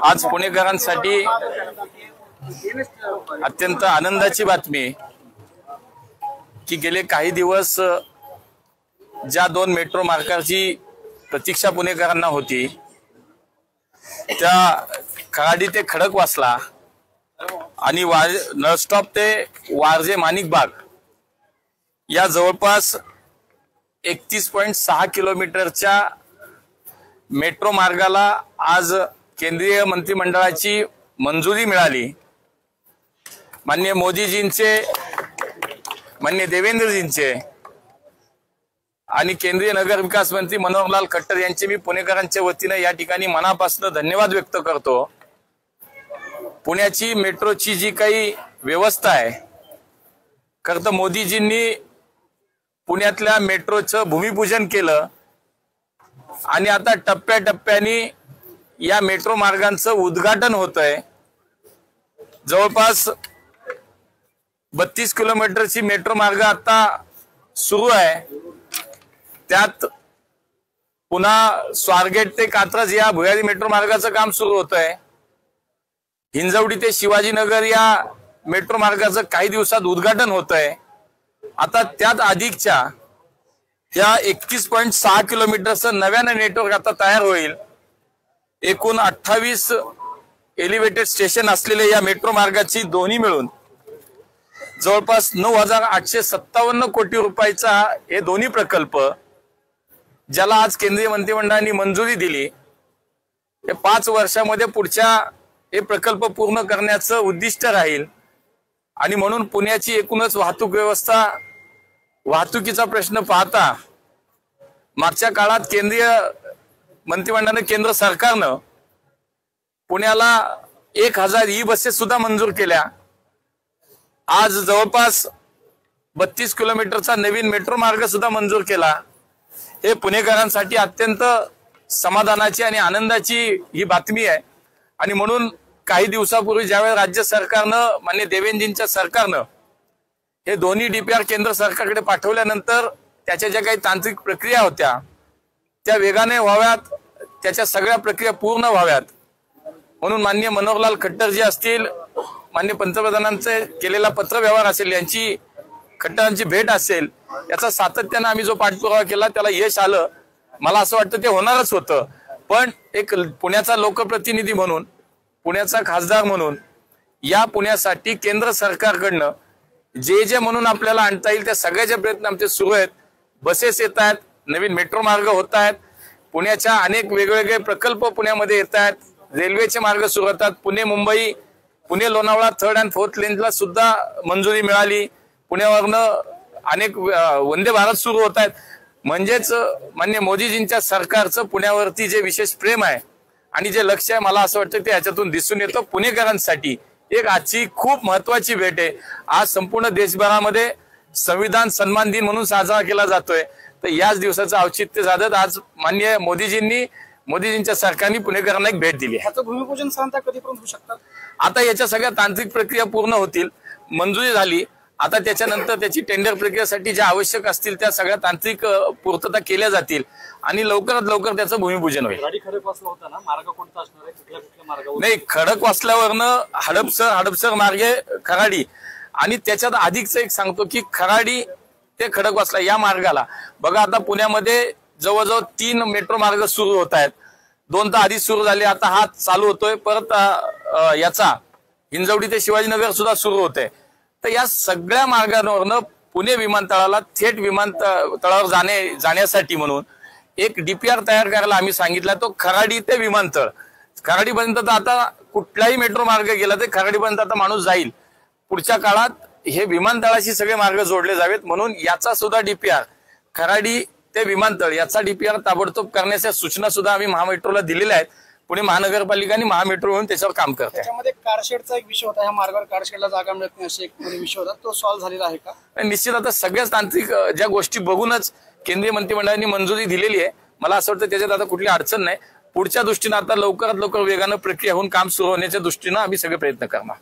आज पुणेकरांसाठी अत्यंत आनंदाची बातमी की गेले काही दिवस ज्या दोन मेट्रो मार्गाची प्रतीक्षा पुणेकरांना होती त्या खराडी ते खडकवासला आणि नळस्टॉप ते वारजे माणिकबाग या जवळपास 31.6 किलोमीटरच्या मेट्रो मार्गाला आज केंद्रीय मंत्रिमंडळाची मंजुरी मिळाली। माननीय मोदीजींचे, माननीय देवेंद्रजींचे आणि केंद्रीय नगर विकास मंत्री मनोहरलाल खट्टर यांचे मी पुणेकरांच्या वतीने या ठिकाणी मनापासून धन्यवाद व्यक्त करतो। पुण्याची मेट्रोची जी काही व्यवस्था आहे, खरं तर मोदीजींनी पुण्यातल्या मेट्रोचं भूमिपूजन केलं आणि आता टप्प्याटप्प्याने या मेट्रो मार्गांचं उद्घाटन होतंय। जवळपास 32 किलोमीटरची मेट्रो मार्ग आता सुरू आहे। त्यात पुन्हा स्वारगेट ते कात्रज या भुयारी मेट्रो मार्गाचं काम सुरू होतंय। हिंजवडी ते शिवाजीनगर या मेट्रो मार्गाचं काही दिवसात उद्घाटन होतंय। आता त्यात अधिकच्या या 31.6 किलोमीटरचं नव्यानं नेटवर्क आता तयार होईल। एकूण 28 एलिव्हेटेड स्टेशन असलेल्या या मेट्रो मार्गाची दोन्ही मिळून जवळपास 9,857 कोटी रुपयाचा हे दोन्ही प्रकल्प, ज्याला आज केंद्रीय मंत्रिमंडळाने मंजुरी दिली, हे 5 वर्षामध्ये पुढच्या हे प्रकल्प पूर्ण करण्याचं उद्दिष्ट राहील। आणि म्हणून पुण्याची एकूणच वाहतूक व्यवस्था, वाहतुकीचा प्रश्न पाहता मागच्या काळात केंद्रीय मंत्रिमंडळाने, केंद्र सरकारनं पुण्याला 1000 ई बसेस सुद्धा मंजूर केल्या। आज जवळपास 32 किलोमीटरचा नवीन मेट्रो मार्ग सुद्धा मंजूर केला। हे पुणेकरांसाठी अत्यंत समाधानाची आणि आनंदाची ही बातमी आहे। आणि म्हणून काही दिवसापूर्वी ज्यावेळेस राज्य सरकारनं, माननीय देवेंद्रजींच्या सरकारनं हे दोन्ही डीपीआर केंद्र सरकारकडे पाठवल्यानंतर त्याच्या ज्या काही तांत्रिक प्रक्रिया होत्या त्या वेगाने व्हाव्यात, त्याच्या सगळ्या प्रक्रिया पूर्ण व्हाव्यात म्हणून माननीय मनोहरलाल खट्टर जी असतील, माननीय पंतप्रधानांचे केलेला पत्रव्यवहार असेल, यांची खट्टरांची भेट असेल, याचा सातत्याने आम्ही जो पाठपुरावा केला त्याला यश आलं। मला असं वाटतं ते होणारच होतं, पण एक पुण्याचा लोकप्रतिनिधी म्हणून, पुण्याचा खासदार म्हणून या पुण्यासाठी केंद्र सरकारकडनं जे म्हणून आपल्याला आणता येईल त्या सगळ्याचे प्रयत्न आमचे सुरू आहेत। बसेस येत आहेत, नवीन मेट्रो मार्ग होत आहेत, पुण्याच्या अनेक वेगवेगळे प्रकल्प पुण्यामध्ये येत आहेत, रेल्वेचे मार्ग सुरू होतात। Pune Mumbai, Pune Lonavala 3rd and 4th लेनला सुद्धा मंजुरी मिळाली। पुण्यावरनं अनेक वंदे भारत सुरू होत आहेत। म्हणजेच माननीय मोदीजींच्या सरकारचं पुण्यावरती जे विशेष प्रेम आहे आणि जे लक्ष आहे, मला असं वाटतं ते याच्यातून दिसून येतं। पुणेकरांसाठी एक आजची खूप महत्वाची भेट आहे। आज संपूर्ण देशभरामध्ये संविधान सन्मान दिन म्हणून साजरा केला जातोय, तर याच दिवसाचं औचित्य साधत आज माननीय मोदीजींच्या सरकारने पुणेकरांना एक भेट दिली। ह्याचं भूमिपूजन साधारणतः कधीपर्यंत होऊ शकतात? आता याच्या सगळ्या तांत्रिक प्रक्रिया पूर्ण होतील, मंजुरी झाली। आता त्याच्यानंतर त्याची टेंडर प्रक्रियेसाठी ज्या आवश्यक असतील त्या सगळ्या तांत्रिक पूर्तता केल्या जातील आणि लवकरात लवकर त्याचं भूमिपूजन होईल। नाही, खडकवासल्यावरनं हडपसर मार्गे खराडी, आणि त्याच्यात अधिकच एक सांगतो की खराडी ते खडकवासला या मार्गाला बघा, आता पुण्यामध्ये जवळजवळ 3 मेट्रो मार्ग सुरू होत आहेत। 2 तर आधीच सुरू झाले, आता हा चालू होतोय, परत याचा हिंजवडी ते शिवाजीनगर सुद्धा सुरू होतंय। तर या सगळ्या मार्गांवरनं पुणे विमानतळाला थेट विमानतळावर जाण्यासाठी म्हणून एक डीपीआर तयार करायला आम्ही सांगितला, तो खराडी ते विमानतळ। खराडीपर्यंत तर आता कुठलाही मेट्रो मार्ग गेला ते खराडीपर्यंत आता माणूस जाईल। पुढच्या काळात हे विमानतळाशी सगळे मार्ग जोडले जावेत, म्हणून याचा सुद्धा डीपीआर, खराडी ते विमानतळ याचा डीपीआर ताबडतोब करण्याच्या सूचना सुद्धा आम्ही महामेट्रोला दिलेल्या आहेत। पुणे महानगरपालिका आणि महामेट्रो म्हणून त्याच्यावर काम करते। त्याच्यामध्ये कारशेडचा एक विषय होता, ह्या मार्गावर कारशेडला जागा मिळत नाही असा एक विषय होता, तो सॉल्व्ह झालेला आहे का? निश्चित आता सगळ्याच तांत्रिक ज्या गोष्टी बघूनच केंद्रीय मंत्रिमंडळाने मंजुरी दिलेली आहे। मला असं वाटतं त्याच्यात आता कुठली अडचण नाही। पुढच्या दृष्टीने आता लवकरात लवकर वेगानं प्रक्रिया होऊन काम सुरू होण्याच्या दृष्टीने आम्ही सगळे प्रयत्न करणार।